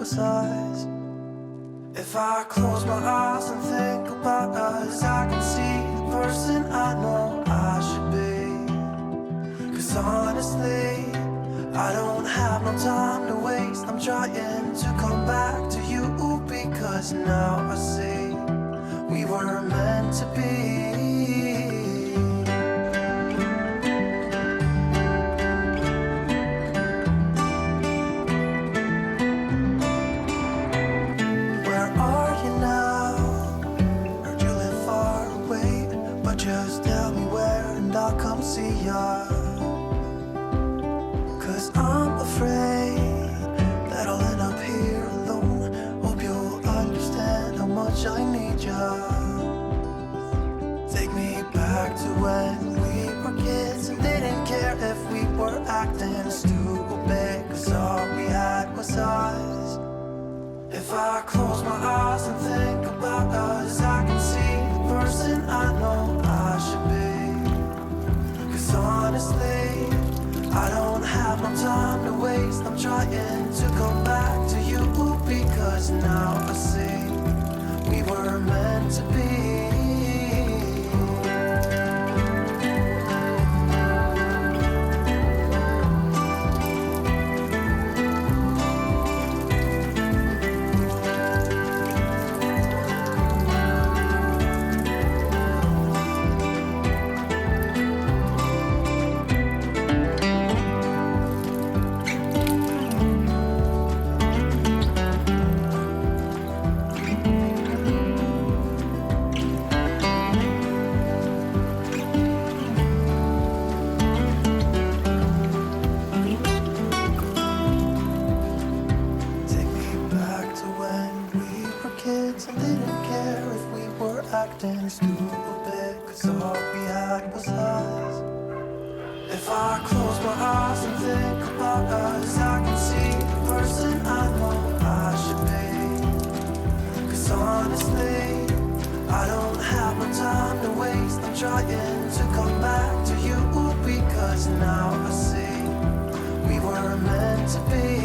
was us. If I close my eyes and think about us, I can see the person I know I should be. 'Cause honestly, I don't have no time to waste. I'm trying to come back to you, because now I see we were meant to be. Just tell me where and I'll come see ya. 'Cause I'm afraid that I'll end up here alone. Hope you'll understand how much I need ya. Take me back to when we were kids and didn't care if we were acting stupid, 'cause all we had was us. If I close my eyes and think about us, I can see the person I know I should be. 'Cause honestly, I don't have no time to waste. I'm trying to come back to you, because now I see we were meant to be. Acting stupid, 'cause all we had was us. If I close my eyes and think about us, I can see the person I know I should be. 'Cause honestly, I don't have no time to waste. I'm trying to come back to you, because now I see we were meant to be.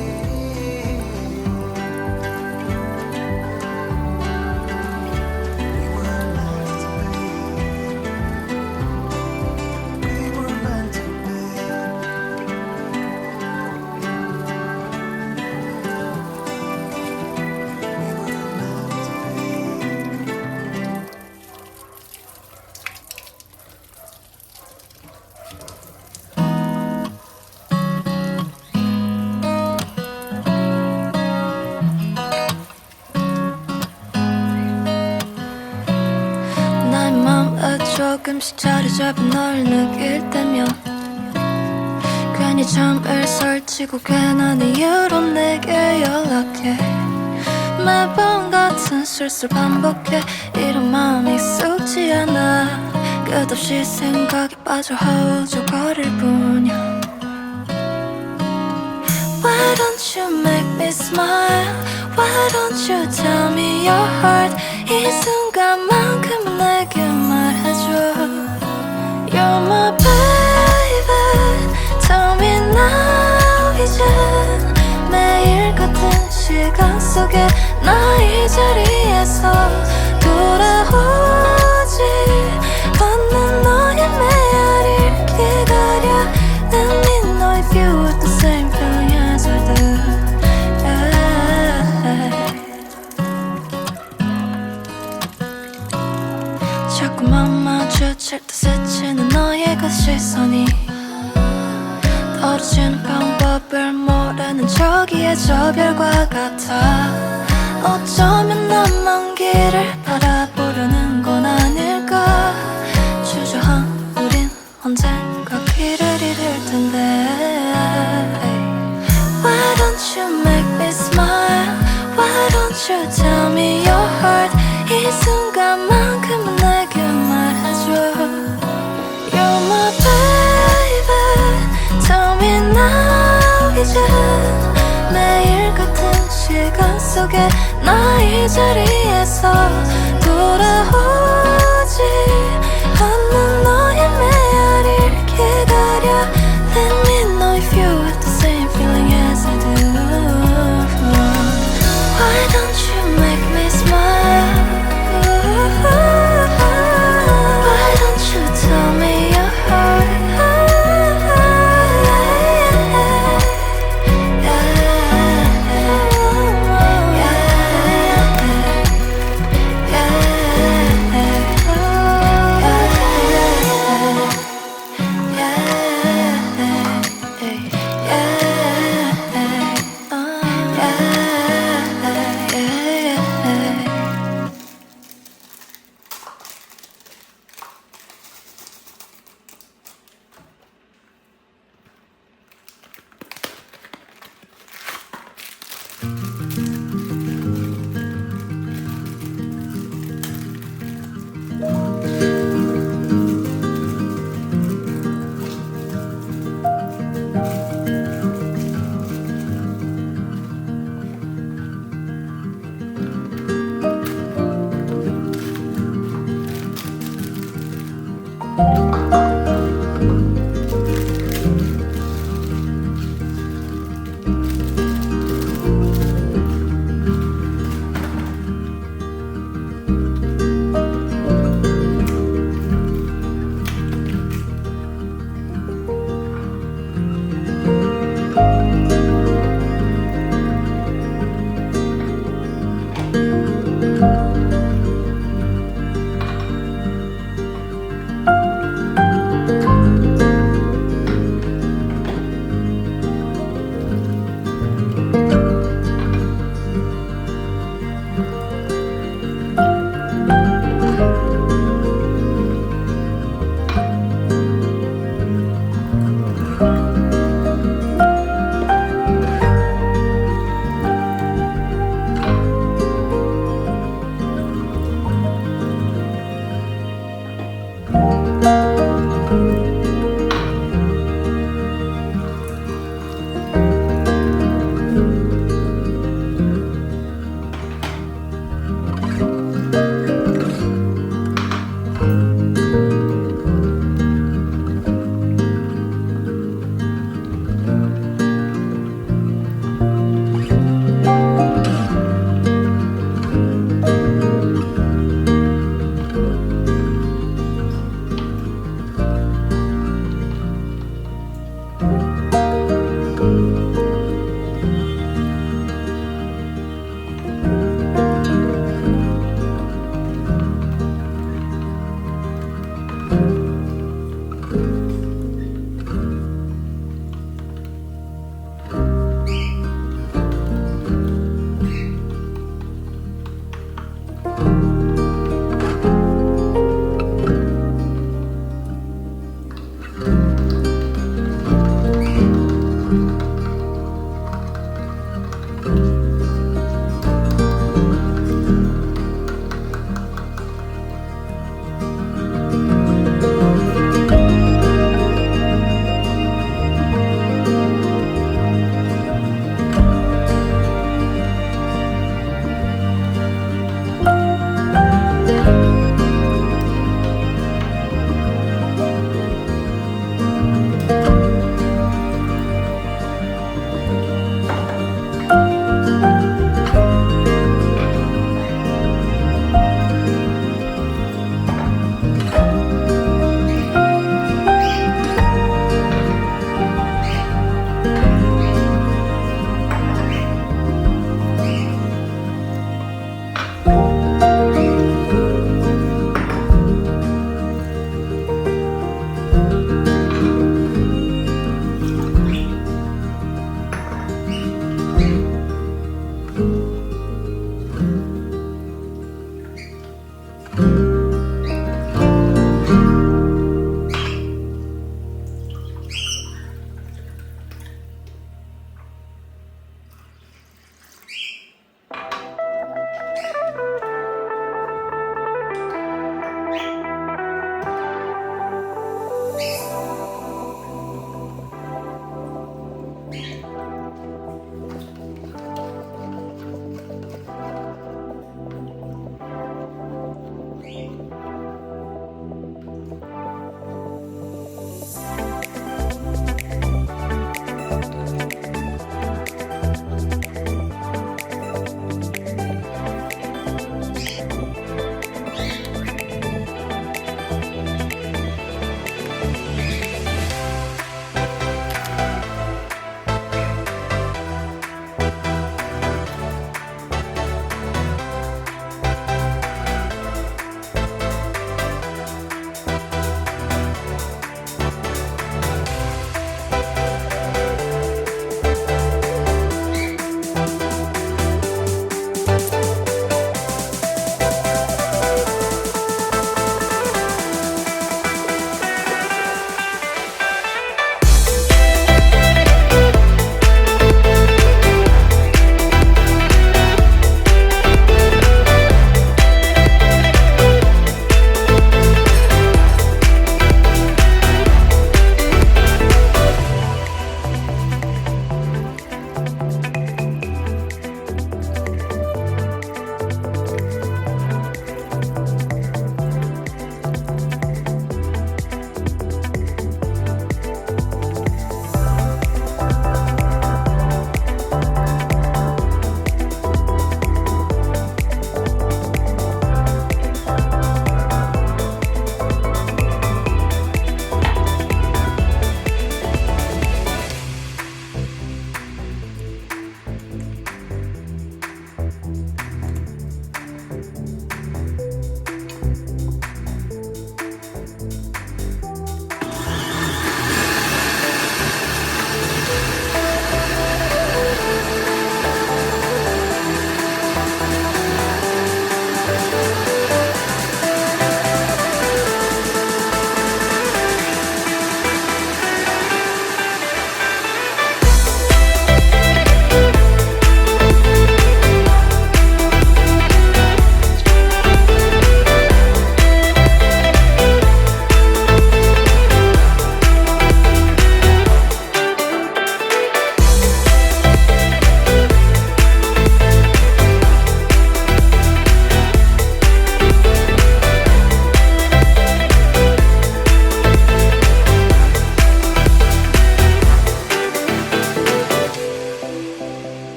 조금씩 자리 잡은 널 느낄 때면 괜히 잠을 설치고 괜한 이유로 내게 연락해. 매번 같은 실수를 반복해. 이런 마음이 익숙지 않아. 끝없이 생각에 빠져 허우적거릴 뿐이야. Why don't you make me smile? Why don't you tell me your heart? 이 순간만큼은 내게 말해줘. You're my baby. Tell me now 이제 매일 같은 시간 속에 나 이 자리에서 돌아오지 않는 너의 메아리를 기다려. Let me know if you want the same feeling as I do. 자꾸만 마주칠 때 스치는 너의 그 시선이 떨어지는 방법을 모르는 저기의 저 별과 같아. 어쩌면 난 먼 길을 바라보려는 건 아닐까. 주저한 우린 언젠가 길을 잃을 텐데. Why don't you make me smile? Why don't you tell me your heart? 이 순간만큼은 내게 말해줘. You're my baby. Tell me now 이제 매일 같은 시간 속에 나 이 자리에서 돌아오지 않는 너의 메아리를 기다려. Let me know if you have the same feeling as I do.